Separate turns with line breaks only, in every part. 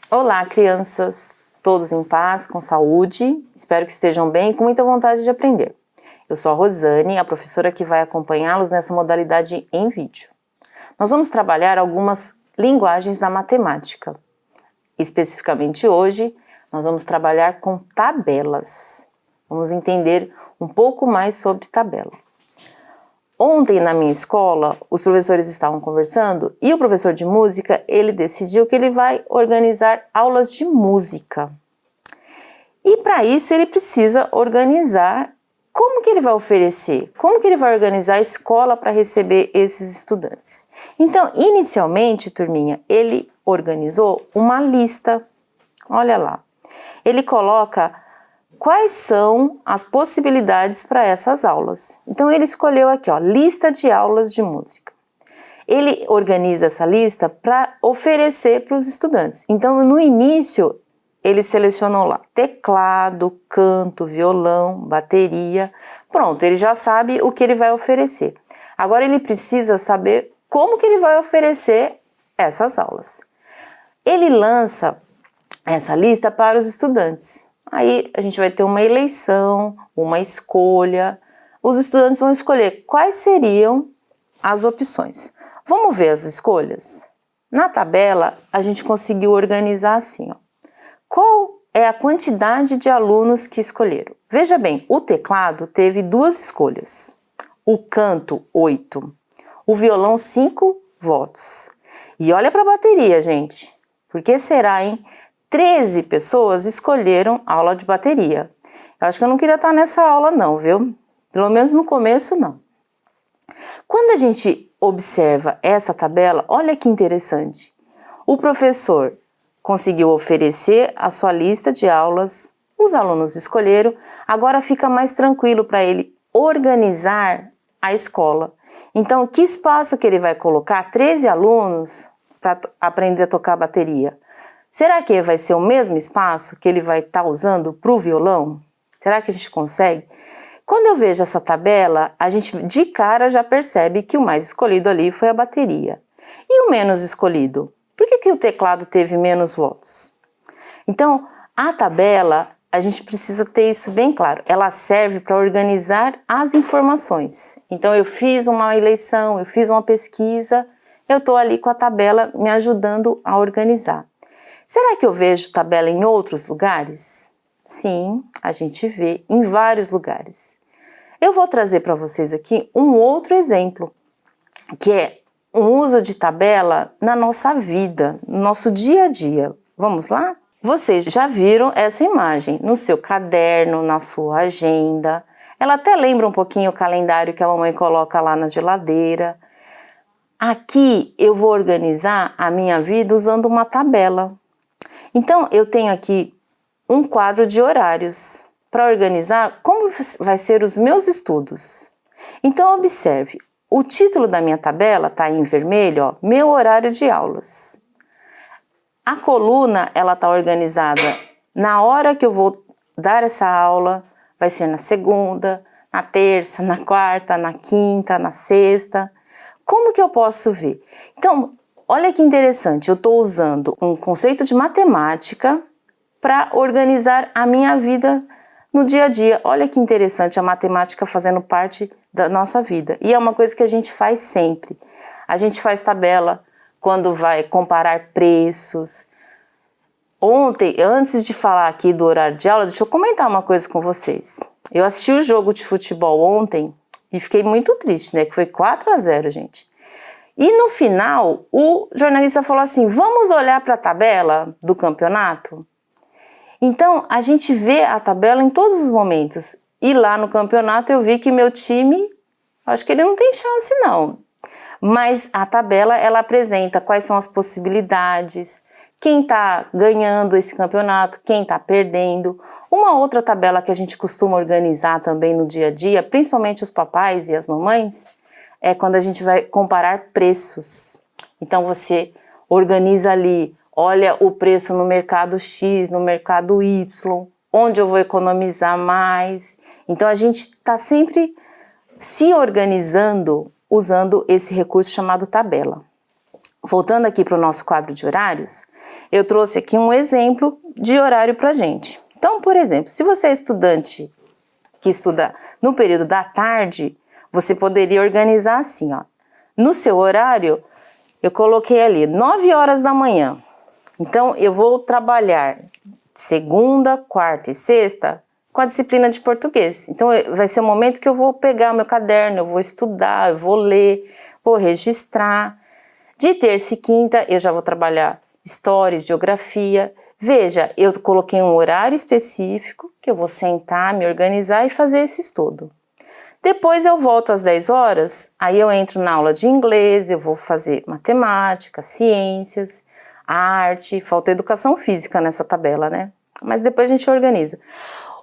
Olá, crianças! Todos em paz, com saúde, espero que estejam bem e com muita vontade de aprender. Eu sou a Rosane, a professora que vai acompanhá-los nessa modalidade em vídeo. Nós vamos trabalhar algumas linguagens da matemática. Especificamente hoje, nós vamos trabalhar com tabelas. Vamos entender um pouco mais sobre tabela. Ontem na minha escola, os professores estavam conversando e o professor de música, ele decidiu que ele vai organizar aulas de música. E para isso ele precisa organizar como que ele vai oferecer, como que ele vai organizar a escola para receber esses estudantes. Então, inicialmente, turminha, ele organizou uma lista, olha lá. Ele coloca quais são as possibilidades para essas aulas. Então ele escolheu aqui, ó, lista de aulas de música. Ele organiza essa lista para oferecer para os estudantes. Então no início ele selecionou lá teclado, canto, violão, bateria. Pronto, ele já sabe o que ele vai oferecer. Agora ele precisa saber como que ele vai oferecer essas aulas. Ele lança essa lista para os estudantes. Aí a gente vai ter uma eleição, uma escolha. Os estudantes vão escolher quais seriam as opções. Vamos ver as escolhas? Na tabela, a gente conseguiu organizar assim, ó. Qual é a quantidade de alunos que escolheram? Veja bem, o teclado teve 2 escolhas. O canto, 8. O violão, 5 votos. E olha para a bateria, gente. Por que será, hein? 13 pessoas escolheram aula de bateria. Eu acho que eu não queria estar nessa aula não, viu? Pelo menos no começo não. Quando a gente observa essa tabela, olha que interessante. O professor conseguiu oferecer a sua lista de aulas, os alunos escolheram, agora fica mais tranquilo para ele organizar a escola. Então, que espaço que ele vai colocar 13 alunos para aprender a tocar bateria? Será que vai ser o mesmo espaço que ele vai estar usando para o violão? Será que a gente consegue? Quando eu vejo essa tabela, a gente de cara já percebe que o mais escolhido ali foi a bateria. E o menos escolhido? Por que o teclado teve menos votos? Então, a tabela, a gente precisa ter isso bem claro. Ela serve para organizar as informações. Então, eu fiz uma eleição, eu fiz uma pesquisa, eu estou ali com a tabela me ajudando a organizar. Será que eu vejo tabela em outros lugares? Sim, a gente vê em vários lugares. Eu vou trazer para vocês aqui um outro exemplo, que é um uso de tabela na nossa vida, no nosso dia a dia. Vamos lá? Vocês já viram essa imagem no seu caderno, na sua agenda. Ela até lembra um pouquinho o calendário que a mamãe coloca lá na geladeira. Aqui eu vou organizar a minha vida usando uma tabela. Então, eu tenho aqui um quadro de horários para organizar como vai ser os meus estudos. Então, observe, o título da minha tabela está em vermelho, ó, meu horário de aulas. A coluna, ela está organizada na hora que eu vou dar essa aula, vai ser na segunda, na terça, na quarta, na quinta, na sexta. Como que eu posso ver? Então, olha que interessante, eu estou usando um conceito de matemática para organizar a minha vida no dia a dia. Olha que interessante a matemática fazendo parte da nossa vida. E é uma coisa que a gente faz sempre. A gente faz tabela quando vai comparar preços. Ontem, antes de falar aqui do horário de aula, deixa eu comentar uma coisa com vocês. Eu assisti o jogo de futebol ontem e fiquei muito triste, né? Que foi 4-0, gente. E no final, o jornalista falou assim, vamos olhar para a tabela do campeonato? Então, a gente vê a tabela em todos os momentos. E lá no campeonato eu vi que meu time, acho que ele não tem chance não. Mas a tabela, ela apresenta quais são as possibilidades, quem está ganhando esse campeonato, quem está perdendo. Uma outra tabela que a gente costuma organizar também no dia a dia, principalmente os papais e as mamães, é quando a gente vai comparar preços. Então você organiza ali, olha o preço no mercado X, no mercado Y, onde eu vou economizar mais. Então a gente está sempre se organizando usando esse recurso chamado tabela. Voltando aqui para o nosso quadro de horários, eu trouxe aqui um exemplo de horário para a gente. Então, por exemplo, se você é estudante que estuda no período da tarde, você poderia organizar assim, ó. No seu horário, eu coloquei ali 9 horas da manhã. Então, eu vou trabalhar segunda, quarta e sexta com a disciplina de português. Então, vai ser o momento que eu vou pegar meu caderno, eu vou estudar, eu vou ler, vou registrar. De terça e quinta, eu já vou trabalhar história, geografia. Veja, eu coloquei um horário específico que eu vou sentar, me organizar e fazer esse estudo. Depois eu volto às 10 horas, aí eu entro na aula de inglês, eu vou fazer matemática, ciências, arte, falta educação física nessa tabela, né? Mas depois a gente organiza.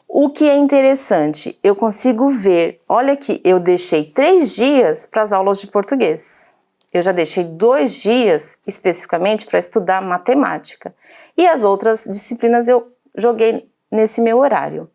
O que é interessante, eu consigo ver, olha aqui, eu deixei 3 dias para as aulas de português. Eu já deixei 2 dias especificamente para estudar matemática. E as outras disciplinas eu joguei nesse meu horário.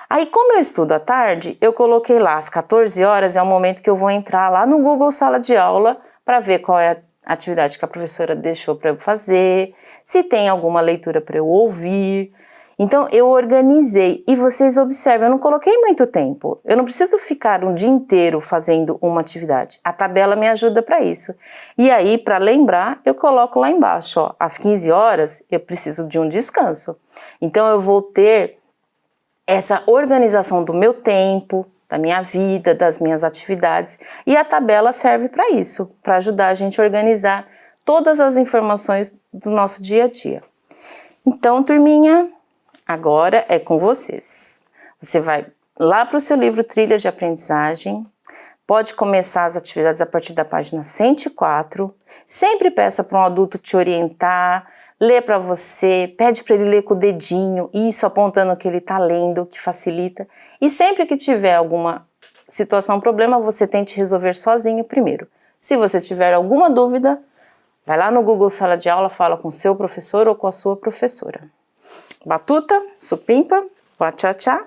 Aí, como eu estudo à tarde, eu coloquei lá às 14 horas, é o momento que eu vou entrar lá no Google Sala de Aula para ver qual é a atividade que a professora deixou para eu fazer, se tem alguma leitura para eu ouvir. Então, eu organizei e vocês observam, eu não coloquei muito tempo. Eu não preciso ficar um dia inteiro fazendo uma atividade. A tabela me ajuda para isso. E aí, para lembrar, eu coloco lá embaixo, ó, às 15 horas eu preciso de um descanso. Então, eu vou ter essa organização do meu tempo, da minha vida, das minhas atividades, e a tabela serve para isso, para ajudar a gente a organizar todas as informações do nosso dia a dia. Então, turminha, agora é com vocês. Você vai lá para o seu livro Trilhas de Aprendizagem, pode começar as atividades a partir da página 104, sempre peça para um adulto te orientar, lê para você, pede para ele ler com o dedinho, isso apontando o que ele está lendo, que facilita. E sempre que tiver alguma situação, problema, você tente resolver sozinho primeiro. Se você tiver alguma dúvida, vai lá no Google Sala de Aula, fala com o seu professor ou com a sua professora. Batuta, supimpa, tchá-tchá.